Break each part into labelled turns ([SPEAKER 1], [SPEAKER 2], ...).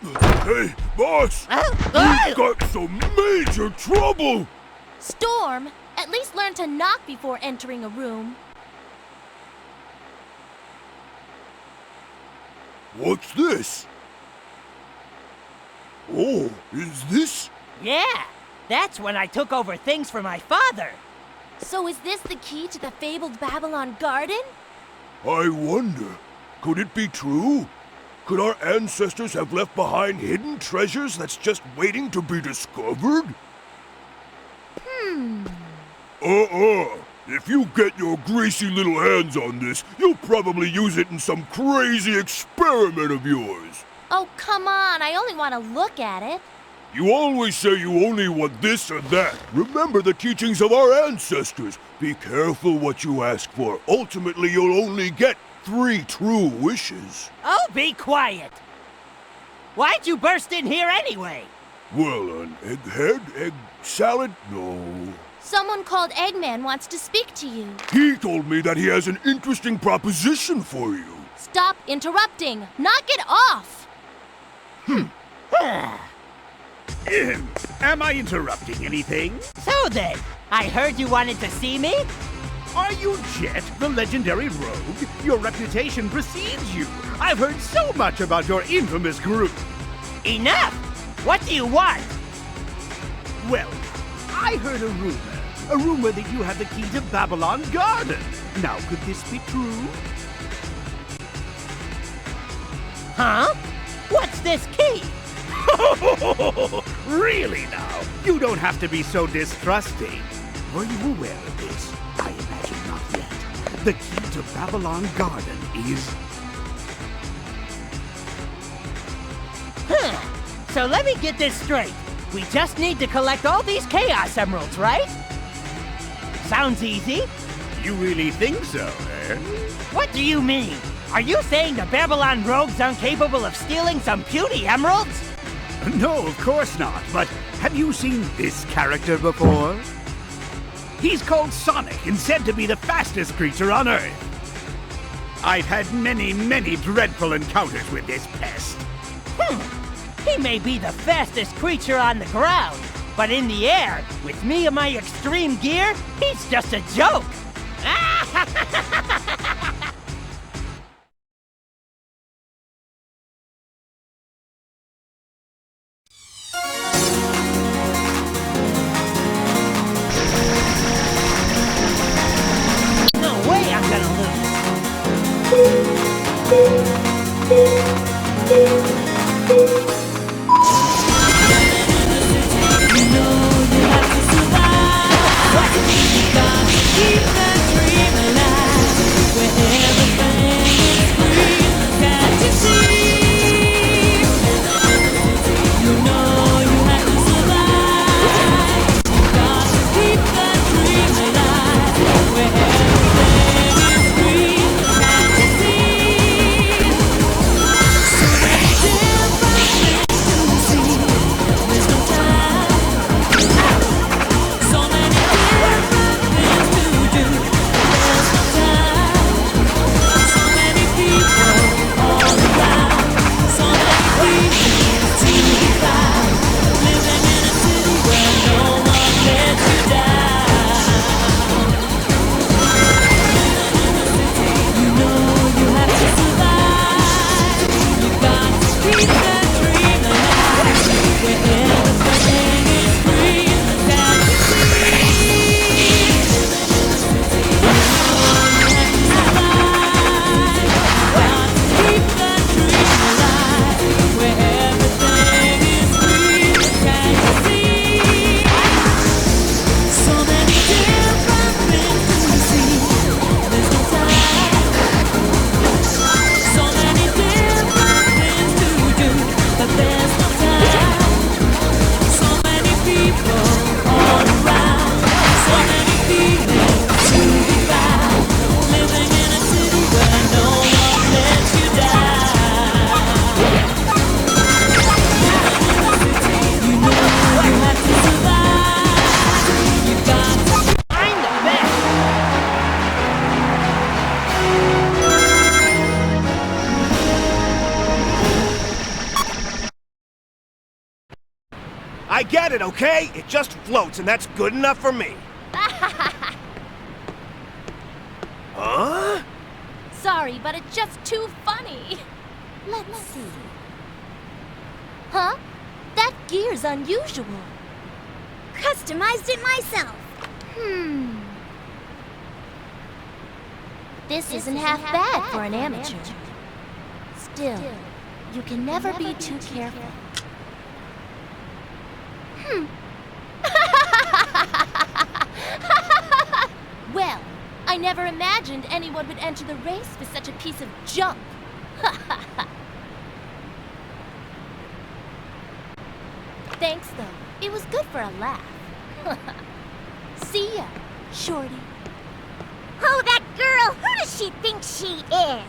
[SPEAKER 1] Hey, boss! We've got some major trouble!
[SPEAKER 2] Storm, at least learn to knock before entering a room.
[SPEAKER 1] What's this? Oh, is this?
[SPEAKER 3] Yeah, that's when I took over things for my father.
[SPEAKER 2] So is this the key to the fabled Babylon Garden?
[SPEAKER 1] I wonder, could it be true? Could our ancestors have left behind hidden treasures that's just waiting to be discovered? If you get your greasy little hands on this, you'll probably use it in some crazy experiment of yours.
[SPEAKER 2] Oh, come on, I only want to look at it.
[SPEAKER 1] You always say you only want this or that. Remember the teachings of our ancestors. Be careful what you ask for. Ultimately, you'll only get 3 true wishes.
[SPEAKER 3] Oh, be quiet! Why'd you burst in here anyway?
[SPEAKER 1] Well, an egghead? Egg salad? No.
[SPEAKER 2] Someone called Eggman wants to speak to you.
[SPEAKER 1] He told me that he has an interesting proposition for you.
[SPEAKER 2] Stop interrupting! Knock it off!
[SPEAKER 4] Am I interrupting anything?
[SPEAKER 3] So then, I heard you wanted to see me?
[SPEAKER 4] Are you Jet, the legendary rogue? Your reputation precedes you. I've heard so much about your infamous group.
[SPEAKER 3] Enough! What do you want?
[SPEAKER 4] Well, I heard a rumor that you have the key to Babylon Garden. Now, could this be true?
[SPEAKER 3] Huh? What's this key?
[SPEAKER 4] Really now? You don't have to be so distrusting. Were you aware of this? I imagine not yet. The key to Babylon Garden is...
[SPEAKER 3] So let me get this straight. We just need to collect all these Chaos Emeralds, right? Sounds easy.
[SPEAKER 4] You really think so, eh?
[SPEAKER 3] What do you mean? Are you saying the Babylon rogues aren't capable of stealing some puny emeralds?
[SPEAKER 4] No, of course not, but have you seen this character before? He's called Sonic and said to be the fastest creature on Earth. I've had many, many dreadful encounters with this pest.
[SPEAKER 3] He may be the fastest creature on the ground, but in the air, with me and my extreme gear, he's just a joke. No way I'm gonna lose.
[SPEAKER 5] I get it, okay? It just floats, and that's good enough for me. Huh?
[SPEAKER 2] Sorry, but it's just too funny. Let's see. Huh? That gear's unusual.
[SPEAKER 6] Customized it myself.
[SPEAKER 2] This isn't half bad for an amateur. Still, you can never be too careful. Well, I never imagined anyone would enter the race with such a piece of junk. Thanks, though. It was good for a laugh. See ya, Shorty.
[SPEAKER 6] Oh, that girl! Who does she think she is?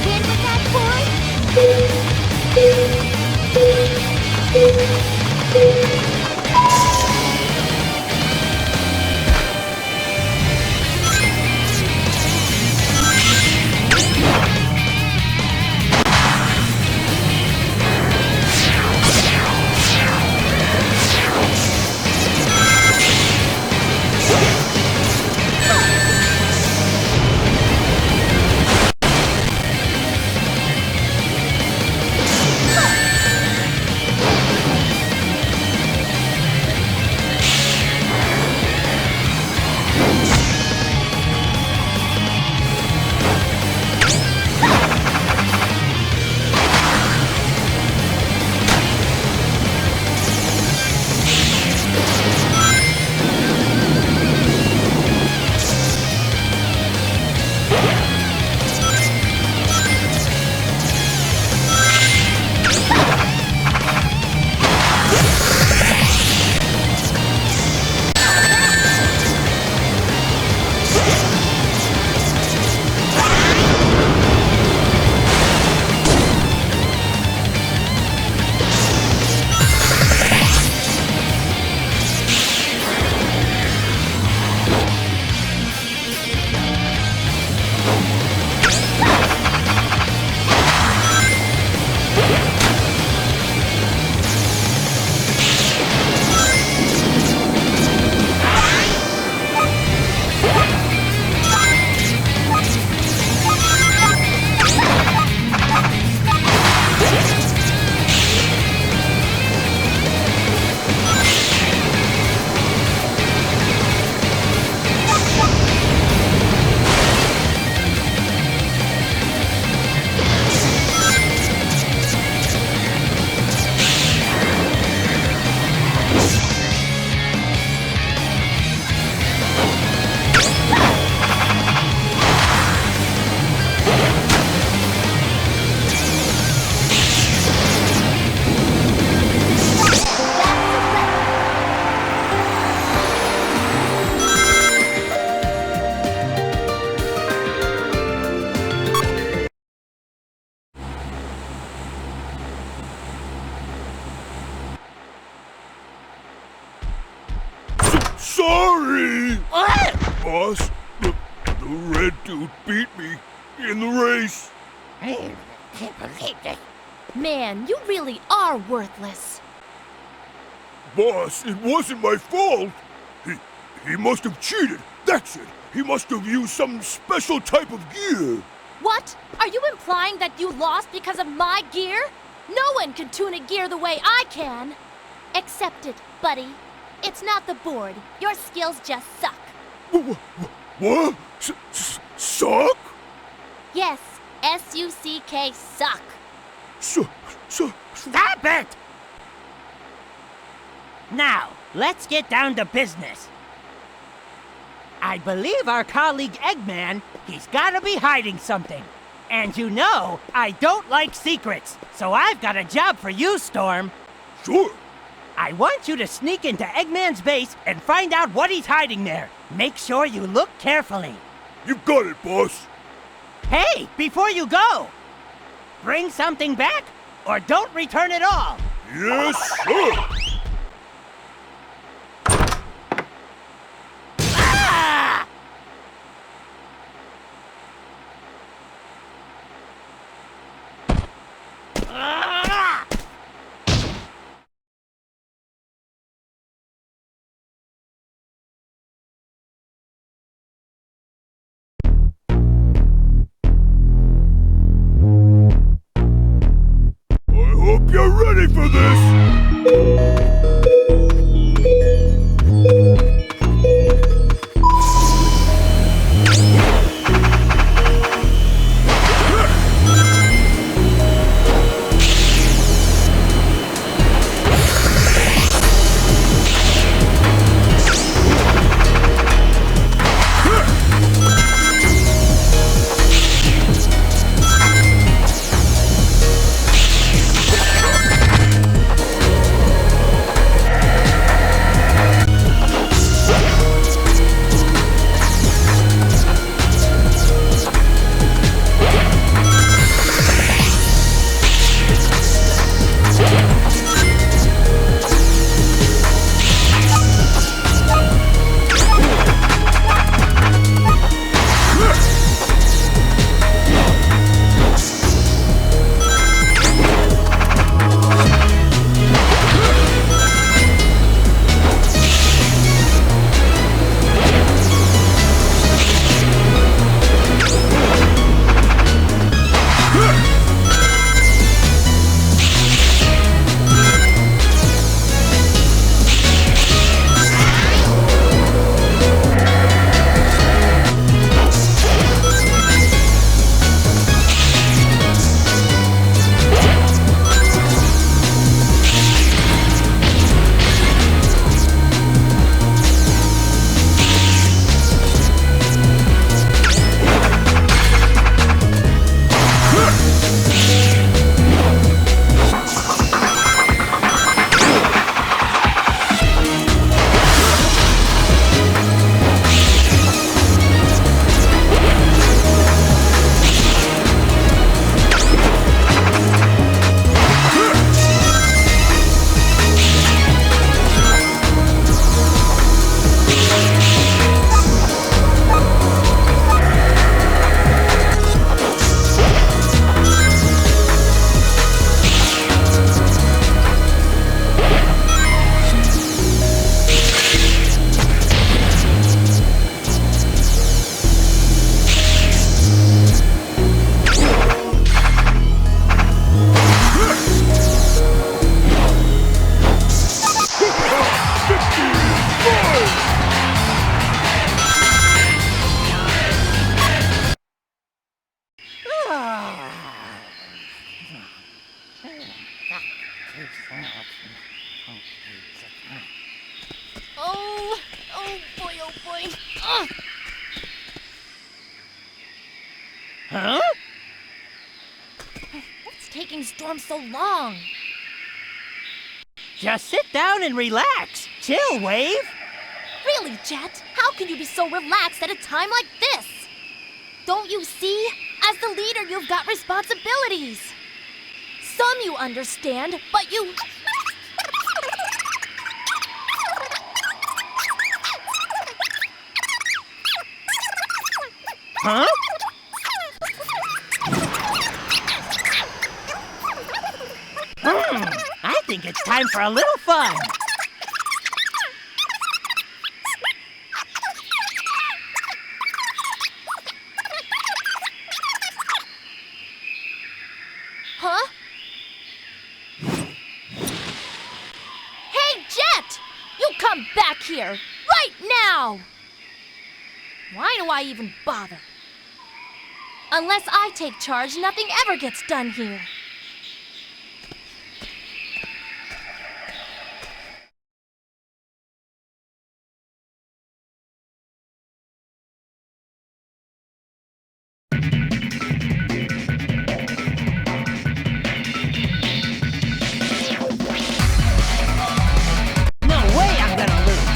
[SPEAKER 2] Win with that
[SPEAKER 1] Sorry!
[SPEAKER 3] What?
[SPEAKER 1] Boss, the red dude beat me in the race.
[SPEAKER 3] I can't believe this.
[SPEAKER 2] Man, you really are worthless.
[SPEAKER 1] Boss, it wasn't my fault. He must have cheated. That's it. He must have used some special type of gear.
[SPEAKER 2] What? Are you implying that you lost because of my gear? No one can tune a gear the way I can. Accept it, buddy. It's not the board. Your skills just suck.
[SPEAKER 1] What? Suck?
[SPEAKER 2] Yes, S-U-C-K, suck.
[SPEAKER 3] Stop it! Now, let's get down to business. I believe our colleague Eggman, he's gotta be hiding something. And you know, I don't like secrets, so I've got a job for you, Storm.
[SPEAKER 1] Sure.
[SPEAKER 3] I want you to sneak into Eggman's base and find out what he's hiding there. Make sure you look carefully.
[SPEAKER 1] You got it, boss.
[SPEAKER 3] Hey, before you go! Bring something back? or don't return at all.
[SPEAKER 1] Yes, sir!
[SPEAKER 3] Ah! Ah!
[SPEAKER 1] I hope you're ready for this!
[SPEAKER 2] Oh boy, oh boy. Ugh.
[SPEAKER 3] Huh?
[SPEAKER 2] What's taking Storm so long?
[SPEAKER 3] Just sit down and relax. Chill, Wave.
[SPEAKER 2] Really, Jet? How can you be so relaxed at a time like this? Don't you see? As the leader, you've got responsibilities. Some you understand, but you...
[SPEAKER 3] Huh? I think it's time for a little fun.
[SPEAKER 2] Huh? Hey, Jet! You come back here! Right now! Why do I even bother? Unless I take charge, nothing ever gets done here.
[SPEAKER 3] No way I'm gonna lose.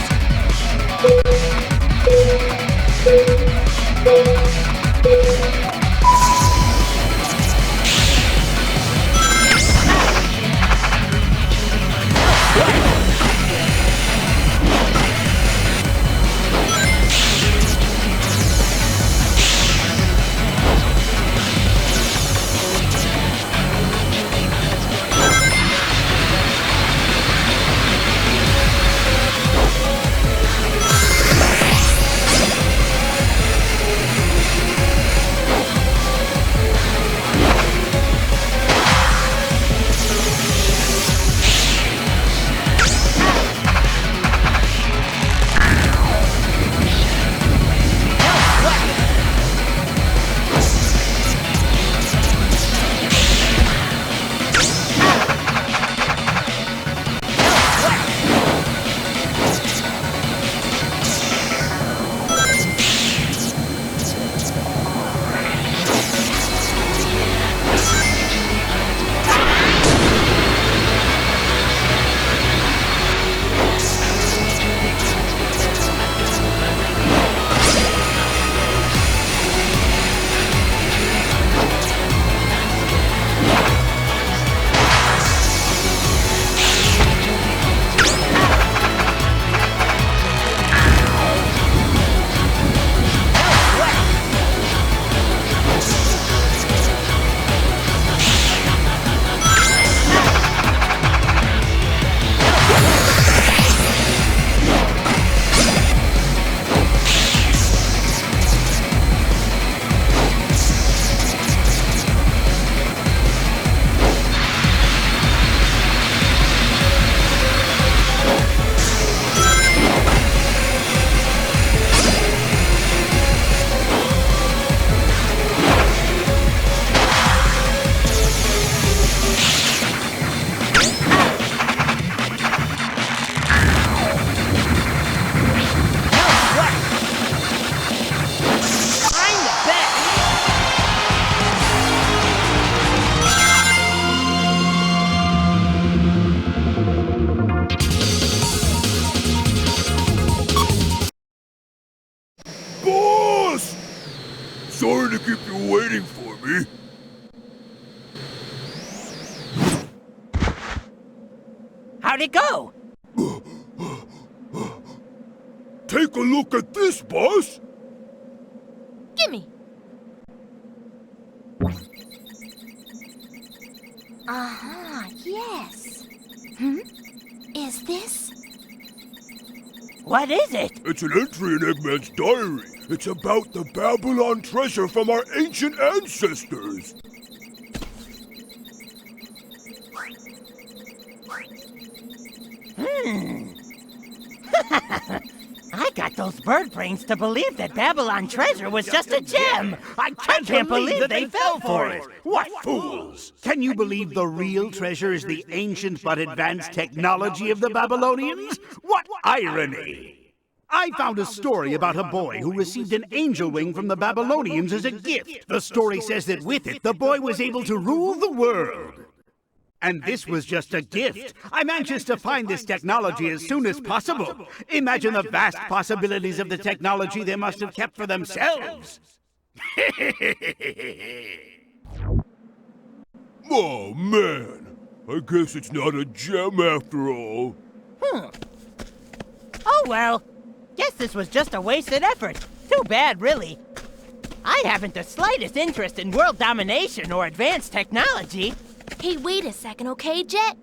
[SPEAKER 3] how'd it go?
[SPEAKER 1] Take a look at this, boss!
[SPEAKER 2] Gimme. Yes. Is this?
[SPEAKER 3] What is it?
[SPEAKER 1] It's an entry in Eggman's diary. It's about the Babylon treasure from our ancient ancestors.
[SPEAKER 3] I got those bird brains to believe that Babylon treasure was just a gem. I can't believe that they fell for it.
[SPEAKER 4] What fools! Can you believe the real treasure is the ancient but advanced technology of the Babylonians? What irony! I found a story about a boy who received an angel wing from the Babylonians as a gift. The story says that with it, the boy was able to rule the world. And this was just a gift. I'm anxious to find this technology as soon as possible. Imagine the vast possibilities of the technology they must have kept for themselves.
[SPEAKER 1] Oh, man. I guess it's not a gem after all.
[SPEAKER 3] Oh well. Guess this was just a wasted effort. Too bad, really. I haven't the slightest interest in world domination or advanced technology.
[SPEAKER 2] Hey, wait a second, okay, Jet?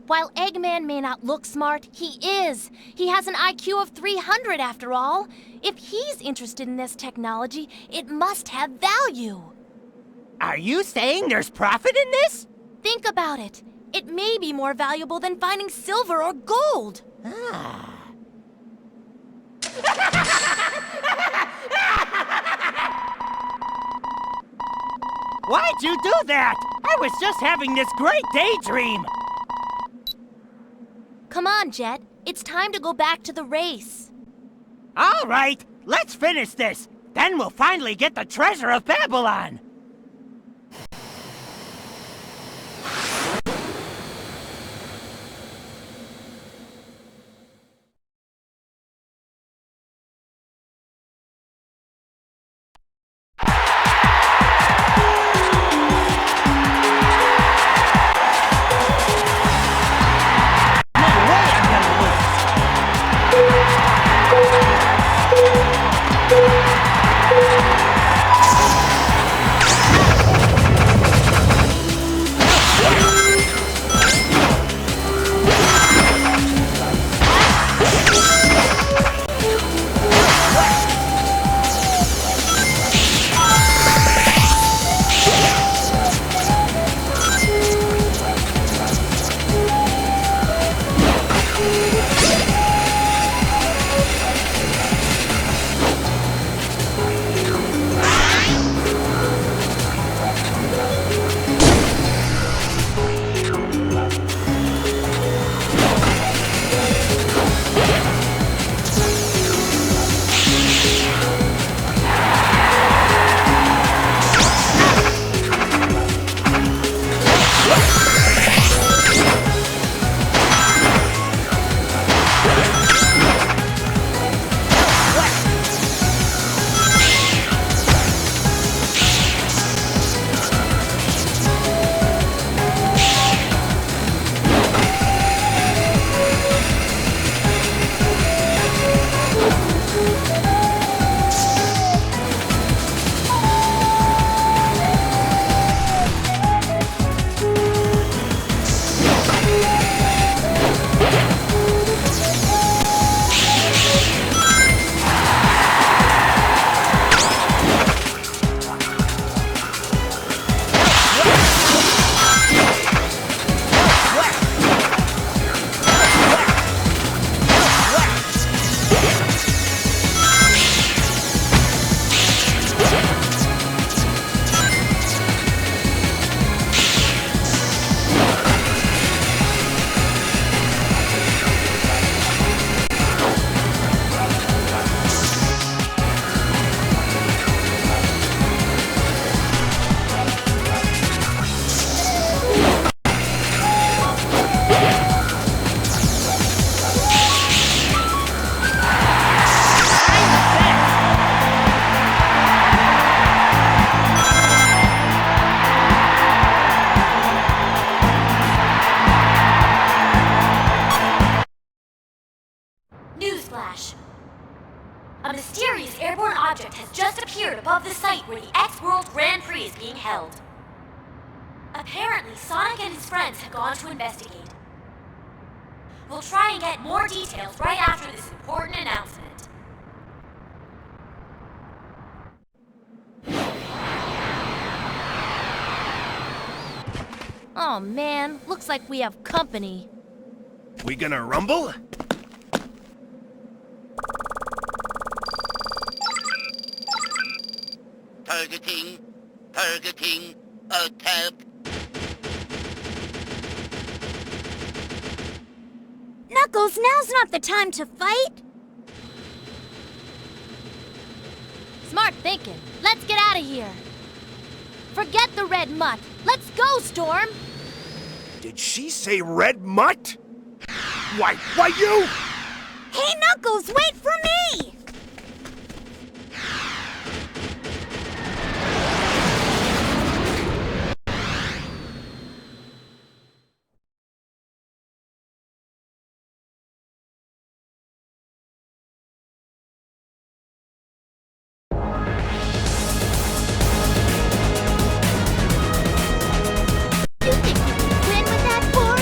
[SPEAKER 2] While Eggman may not look smart, he is. He has an IQ of 300 after all. If he's interested in this technology, it must have value.
[SPEAKER 3] Are you saying there's profit in this?
[SPEAKER 2] Think about it. It may be more valuable than finding silver or gold.
[SPEAKER 3] Why'd you do that? I was just having this great daydream.
[SPEAKER 2] Come on, Jet. It's time to go back to the race.
[SPEAKER 3] All right, let's finish this. Then we'll finally get the treasure of Babylon.
[SPEAKER 7] the site where the X-World Grand Prix is being held. Apparently, Sonic and his friends have gone to investigate. We'll try and get more details right after this important announcement.
[SPEAKER 2] Oh man, looks like we have company.
[SPEAKER 5] We gonna rumble?
[SPEAKER 8] Targeting, attack.
[SPEAKER 6] Knuckles, now's not the time to fight.
[SPEAKER 2] Smart thinking. Let's get out of here. Forget the red mutt. Let's go, Storm.
[SPEAKER 5] Did she say red mutt? Why you?
[SPEAKER 6] Hey, Knuckles, wait for me!
[SPEAKER 2] You think you can win with that board?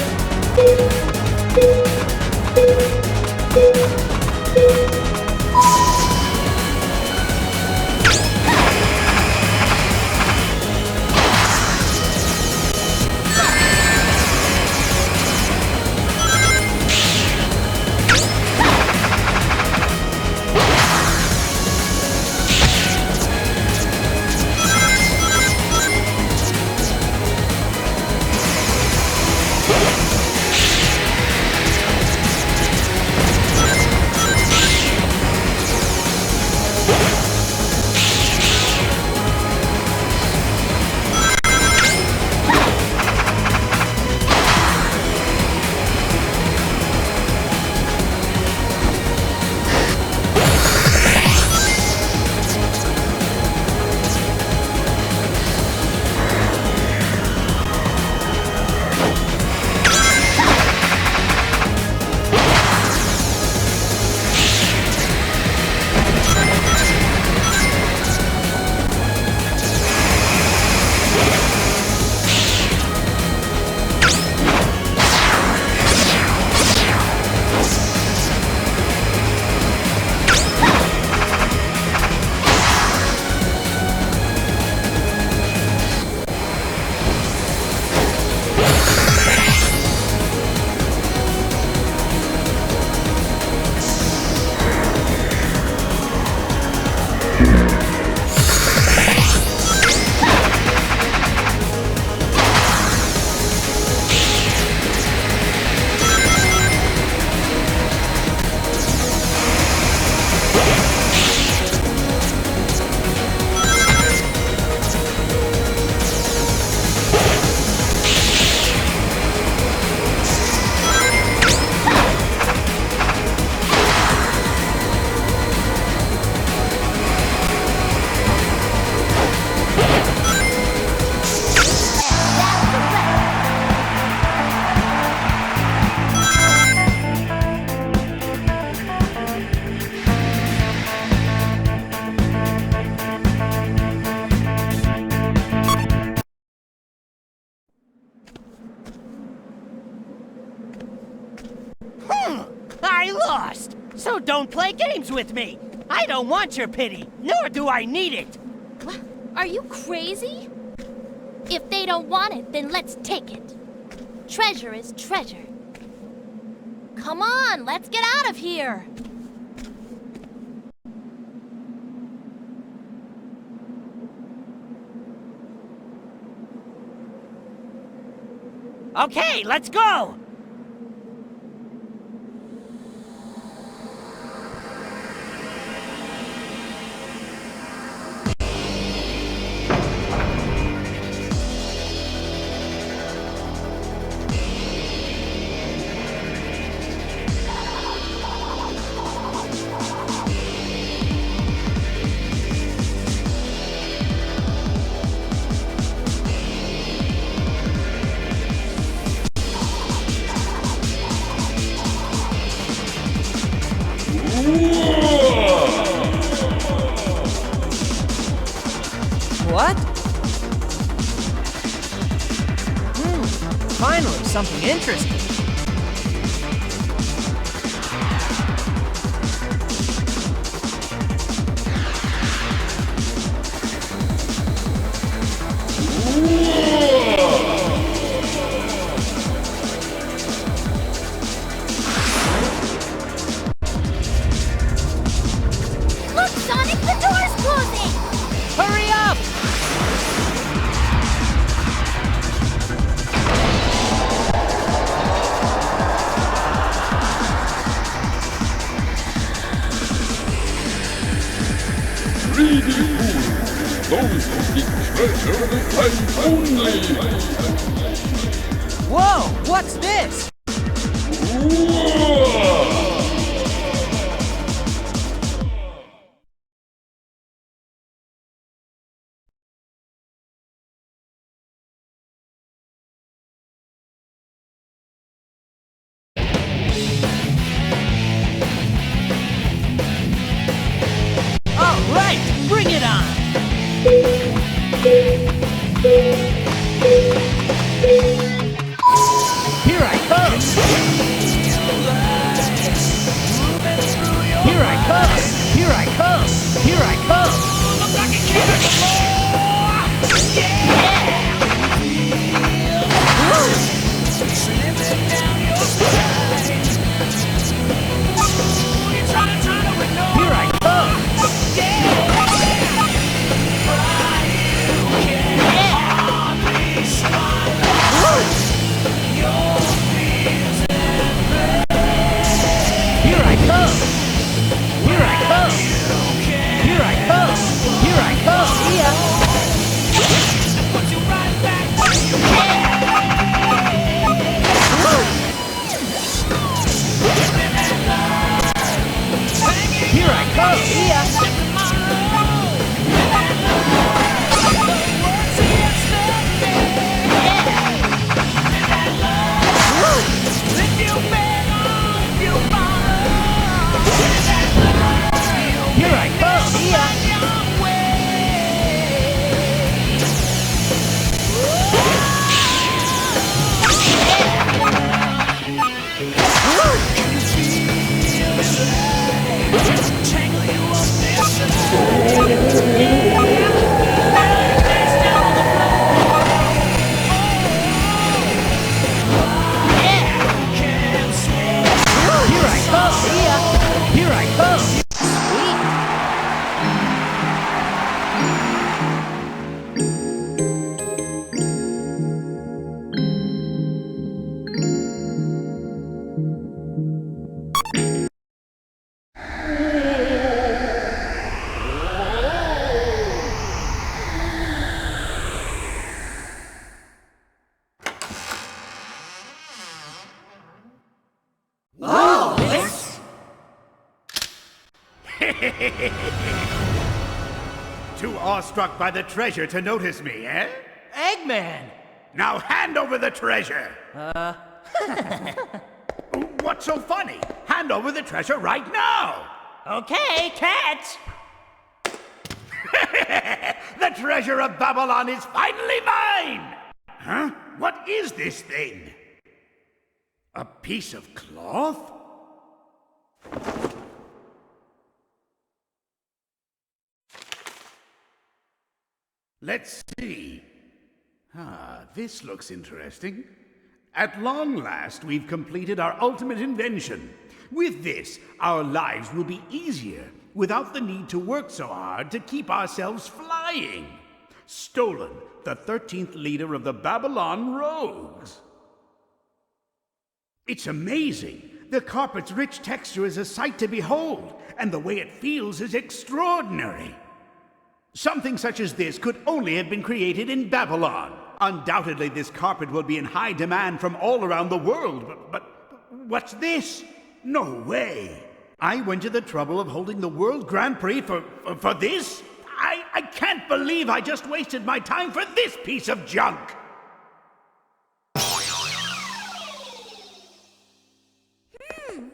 [SPEAKER 3] I lost! So don't play games with me! I don't want your pity, nor do I need it!
[SPEAKER 2] What? Are you crazy? If they don't want it, then let's take it. Treasure is treasure. Come on, let's get out of here.
[SPEAKER 3] Okay, let's go! Finally, something interesting.
[SPEAKER 2] Look, Sonic, the door's closing!
[SPEAKER 3] Hurry up!
[SPEAKER 1] Those who seek treasure will find only.
[SPEAKER 3] Whoa, what's this? All right, bring it on! Here I come! Here I come! Here I come! Here I come! Here I come! Here I come! Here I come! Here I come! Here I come! Yeah! Here I come! Yeah! Here I come! Yeah! Here I come! Yeah! Here I come! Sweet!
[SPEAKER 4] Too awestruck by the treasure to notice me, eh?
[SPEAKER 3] Eggman!
[SPEAKER 4] Now hand over the treasure! What's so funny? Hand over the treasure right now!
[SPEAKER 3] Okay, catch!
[SPEAKER 4] The treasure of Babylon is finally mine! Huh? What is this thing? A piece of cloth? Let's see. This looks interesting. At long last, we've completed our ultimate invention. With this, our lives will be easier without the need to work so hard to keep ourselves flying. Stolen, the 13th leader of the Babylon Rogues. It's amazing. The carpet's rich texture is a sight to behold, and the way it feels is extraordinary. Something such as this could only have been created in Babylon. Undoubtedly, this carpet will be in high demand from all around the world, but what's this? No way. I went to the trouble of holding the World Grand Prix for this? I can't believe I just wasted my time for this piece of junk.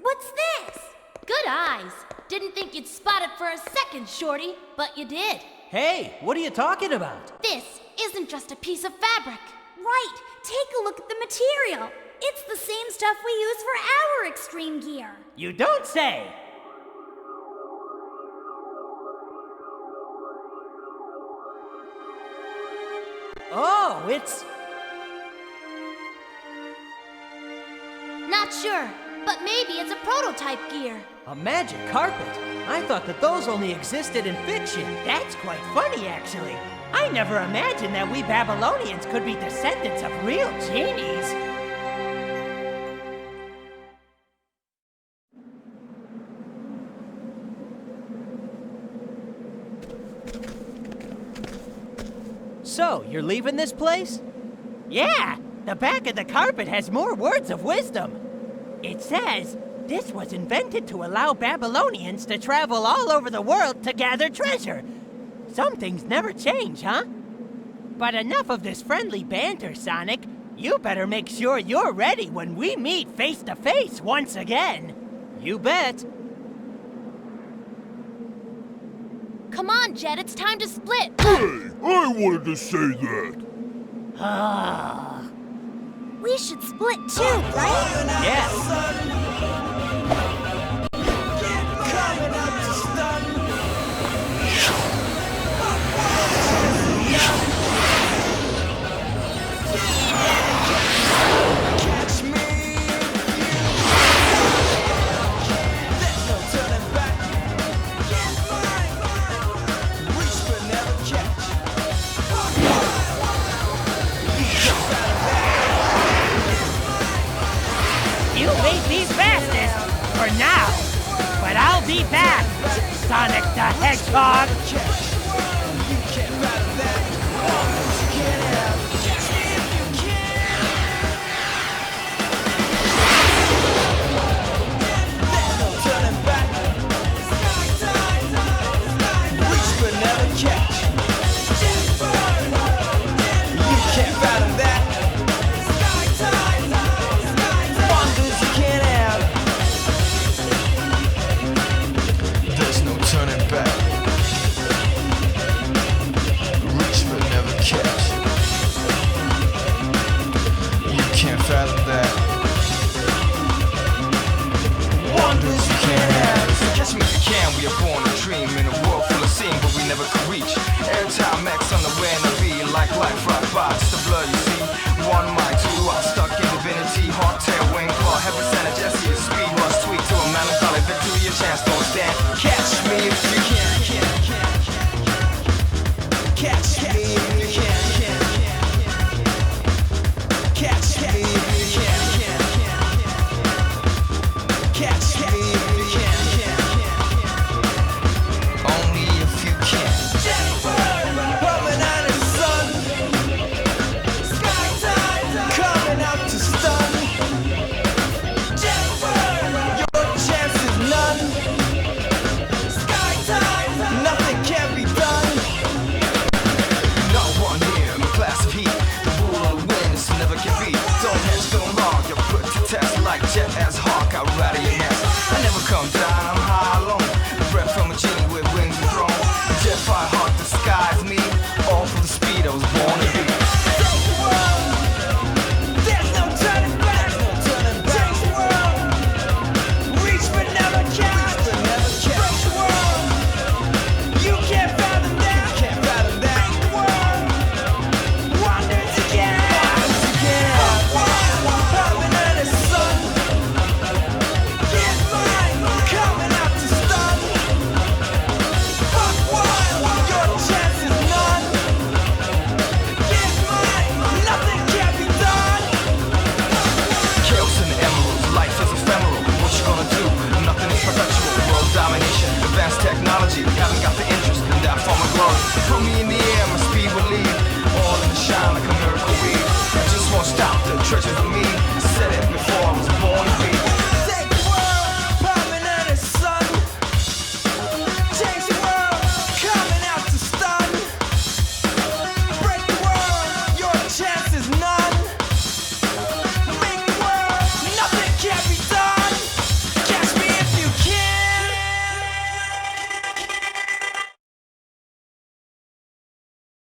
[SPEAKER 2] What's this? Good eyes. Didn't think you'd spot it for a second, Shorty, but you did.
[SPEAKER 3] Hey, what are you talking about?
[SPEAKER 2] This isn't just a piece of fabric.
[SPEAKER 6] Right, take a look at the material. It's the same stuff we use for our extreme gear.
[SPEAKER 3] You don't say! Oh, it's...
[SPEAKER 2] Not sure, but maybe it's a prototype gear.
[SPEAKER 3] a magic carpet. I thought that those only existed in fiction. That's quite funny, actually. I never imagined that we Babylonians could be descendants of real genies. So, you're leaving this place? Yeah! The back of the carpet has more words of wisdom. It says, this was invented to allow Babylonians to travel all over the world to gather treasure. Some things never change, huh? But enough of this friendly banter, Sonic. You better make sure you're ready when we meet face to face once again. You bet.
[SPEAKER 2] Come on, Jet, it's time to split.
[SPEAKER 1] Hey, I wanted to say that.
[SPEAKER 6] We should split too, right?
[SPEAKER 3] Yeah. You may be fastest for now, but I'll be back, Sonic the Hedgehog.